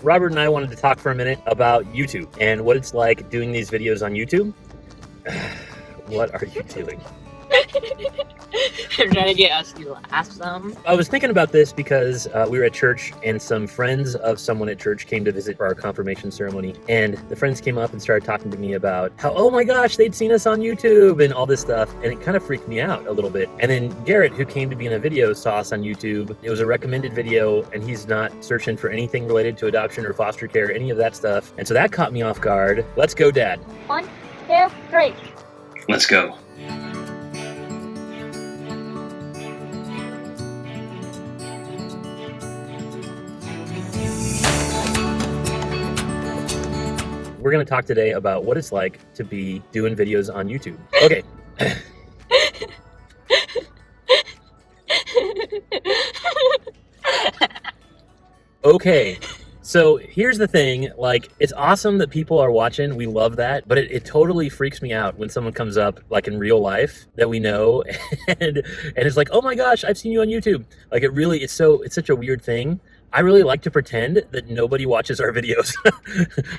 Robert and I wanted to talk for a minute about YouTube and what it's like doing these videos on YouTube. What are you doing? I'm trying to get us to laugh some. I was thinking about this because we were at church and some friends of someone at church came to visit for our confirmation ceremony. And the friends came up and started talking to me about how, oh my gosh, they'd seen us on YouTube and all this stuff. And it kind of freaked me out a little bit. And then Garrett, who came to be in a video, saw us on YouTube. It was a recommended video and he's not searching for anything related to adoption or foster care, any of that stuff. And so that caught me off guard. Let's go, Dad. 1, 2, 3. Let's go. We're going to talk today about what it's like to be doing videos on YouTube. Okay. Okay. So here's the thing, like, it's awesome that people are watching. We love that. But it totally freaks me out when someone comes up, like in real life, that we know and it's like, oh my gosh, I've seen you on YouTube. Like, it's such a weird thing. I really like to pretend that nobody watches our videos.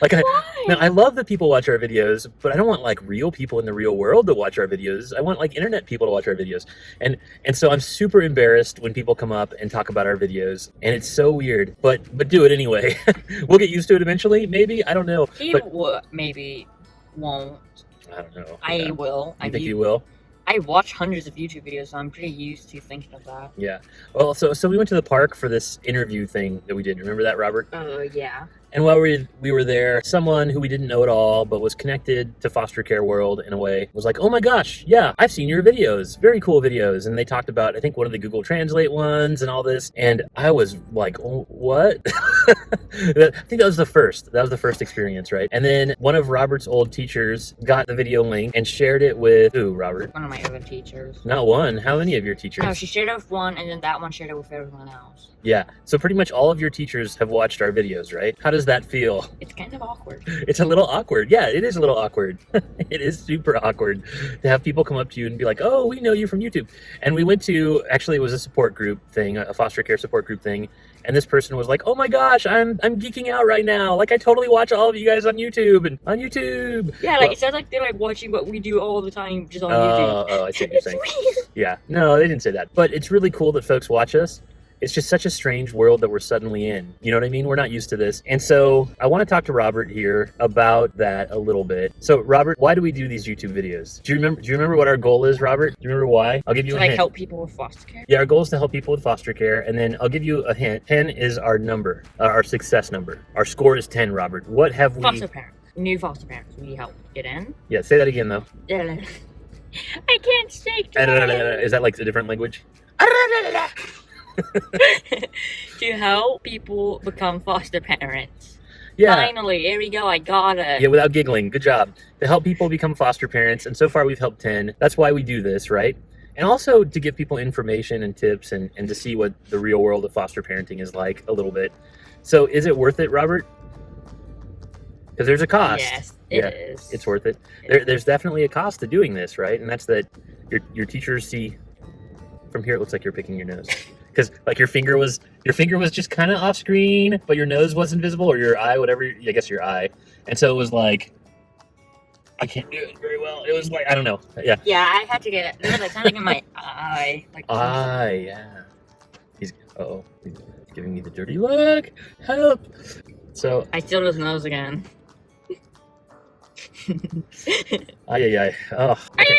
Like, I love that people watch our videos, but I don't want like real people in the real world to watch our videos. I want like internet people to watch our videos. And so I'm super embarrassed when people come up and talk about our videos, and it's so weird, but do it anyway. We'll get used to it eventually, maybe. I don't know. Maybe won't. I don't know. I will. You think you will? I watch hundreds of YouTube videos, so I'm pretty used to thinking of that. Yeah. Well, so we went to the park for this interview thing that we did. Remember that, Robert? Yeah. And while we were there, someone who we didn't know at all, but was connected to foster care world in a way, was like, oh my gosh, yeah, I've seen your videos. Very cool videos. And they talked about, I think, one of the Google Translate ones and all this. And I was like, oh, what? I think that was the first. That was the first experience, right? And then one of Robert's old teachers got the video link and shared it with who, Robert? One of my other teachers. Not one. How many of your teachers? No, she shared it with one, and then that one shared it with everyone else. Yeah. So pretty much all of your teachers have watched our videos, right? How does that feel? It's kind of awkward. It's a little awkward. Yeah, it is a little awkward. It is super awkward to have people come up to you and be like, oh, we know you from YouTube. And we went to, actually it was a support group thing, a foster care support group thing. And this person was like, oh my gosh, I'm geeking out right now. Like, I totally watch all of you guys on YouTube and on YouTube. Yeah, like, it sounds like they're like watching what we do all the time just on YouTube. Oh, I see what you're saying. Yeah, no, they didn't say that. But it's really cool that folks watch us. It's just such a strange world that we're suddenly in. You know what I mean? We're not used to this. And so I want to talk to Robert here about that a little bit. So Robert, why do we do these YouTube videos? Do you remember what our goal is, Robert? Do you remember why? I'll give you a hint. To help people with foster care? Yeah, our goal is to help people with foster care. And then I'll give you a hint. 10 is our number, our success number. Our score is 10, Robert. What have we... Foster parents. New foster parents. We help get in. Yeah, say that again, though. I can't say Is that like a different language? To help people become foster parents. Yeah. Finally, here we go. I got it. Yeah, without giggling. Good job. To help people become foster parents. And so far we've helped 10. That's why we do this, right? And also to give people information and tips and to see what the real world of foster parenting is like a little bit. So is it worth it, Robert? Because there's a cost. Yes, it is. It's worth it. There's definitely a cost to doing this, right? And that's that your teachers see. From here, it looks like you're picking your nose. Because like your finger was just kind of off screen, but your nose wasn't visible, or your eye, whatever. I guess your eye. And so it was like, I can't do it very well. It was like, I don't know. Yeah. Yeah, I had to get it. It was kind of in my eye. Like, yeah. He's giving me the dirty look. Help. So I still his nose again. Ay. Oh. Okay.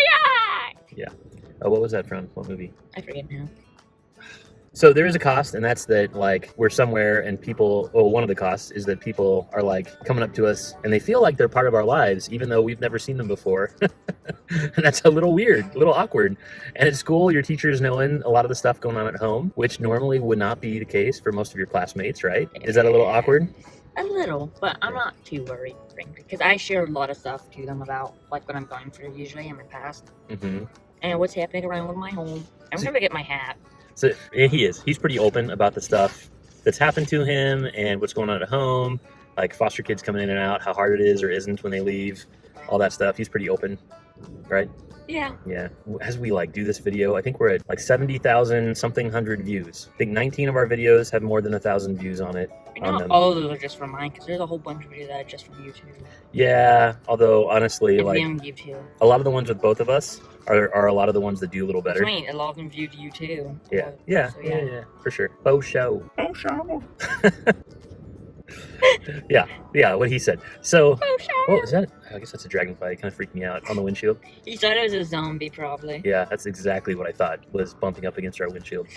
Yeah. Oh, what was that from? What movie? I forget now. So there is a cost, and that's that, like, we're somewhere and people, one of the costs is that people are like coming up to us and they feel like they're part of our lives, even though we've never seen them before. And that's a little weird, a little awkward. And at school, your teachers knowing a lot of the stuff going on at home, which normally would not be the case for most of your classmates, right? Is that a little awkward? A little, but I'm not too worried, frankly, because I share a lot of stuff to them about, like, what I'm going through usually in my past. Mm-hmm. And what's happening around with my home. I'm going to get my hat. So he's pretty open about the stuff that's happened to him and what's going on at home, like foster kids coming in and out, how hard it is or isn't when they leave, all that stuff. He's pretty open, right? Yeah. Yeah. As we like do this video, I think we're at like 70,000 something hundred views. I think 19 of our videos have more than 1,000 views on it. on Not them. all of those are just from mine, because there's a whole bunch of videos that are just from YouTube. Yeah, although honestly, And like them YouTube. a lot of the ones with both of us are a lot of the ones that do a little That's better. what I mean. A lot of them viewed you too. Yeah, So, yeah. for sure. Faux show. Yeah, what he said. So, what was that? I guess that's a dragonfly. It kind of freaked me out on the windshield. He thought it was a zombie, probably. Yeah, that's exactly what I thought was bumping up against our windshield.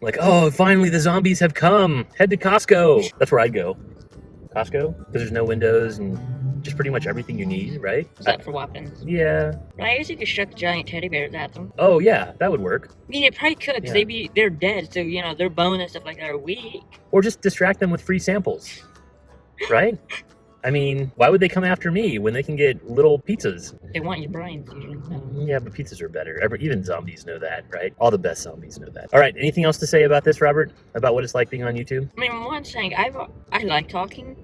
Like, oh, finally the zombies have come. Head to Costco. That's where I'd go. Costco? Because there's no windows and just pretty much everything you need, right? Except for weapons. Yeah. But I guess you could chuck giant teddy bears at them. Oh, yeah, that would work. I mean, it probably could, because they're dead, so, you know, their bones and stuff like that are weak. Or just distract them with free samples, right? I mean, why would they come after me when they can get little pizzas? They want your brains, usually. Yeah, but pizzas are better. Even zombies know that, right? All the best zombies know that. All right, anything else to say about this, Robert? About what it's like being on YouTube? I mean, one thing, I like talking,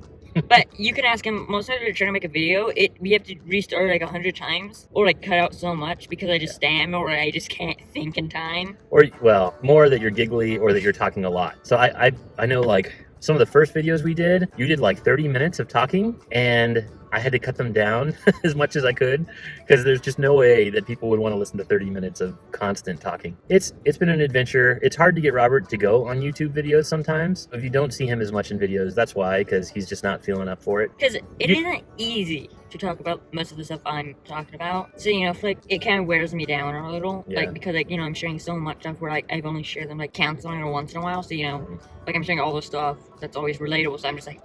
but you can ask him, most times when you're trying to make a video, we have to restart like 100 times, or like cut out so much because I just stammer or I just can't think in time. Or, well, more that you're giggly or that you're talking a lot. So I know, like, some of the first videos we did, you did like 30 minutes of talking, and I had to cut them down as much as I could, because there's just no way that people would want to listen to 30 minutes of constant talking. It's been an adventure. It's hard to get Robert to go on YouTube videos sometimes. If you don't see him as much in videos, that's why, because he's just not feeling up for it. Because it isn't easy to talk about most of the stuff I'm talking about. So, you know, like, it kind of wears me down a little. Yeah. Like, because, like, you know, I'm sharing so much stuff where, like, I've only shared them, like, counseling or once in a while. So, you know, like, I'm sharing all this stuff that's always relatable. So I'm just like...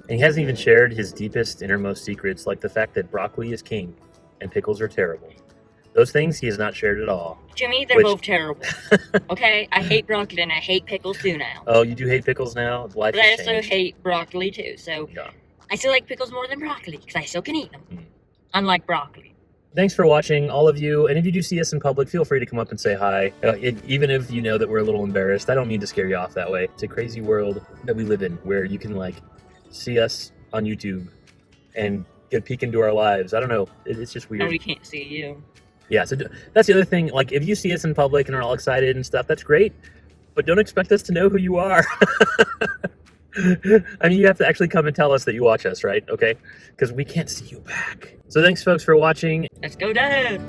And he hasn't even shared his deepest, innermost secrets, like the fact that broccoli is king and pickles are terrible. Those things he has not shared at all. To me, they're both terrible. Okay? I hate broccoli and I hate pickles too now. Oh, you do hate pickles now? Life But I has also changed. hate broccoli too. So Yeah. I still like pickles more than broccoli because I still can eat them. Unlike broccoli. Thanks for watching, all of you. And if you do see us in public, feel free to come up and say hi. Even if you know that we're a little embarrassed, I don't mean to scare you off that way. It's a crazy world that we live in where you can, like, see us on YouTube and get a peek into our lives. I don't know. It's just weird. And we can't see you. Yeah, so that's the other thing. Like, if you see us in public and are all excited and stuff, that's great. But don't expect us to know who you are. I mean, you have to actually come and tell us that you watch us, right? Okay? Because we can't see you back. So thanks, folks, for watching. Let's go, Dad!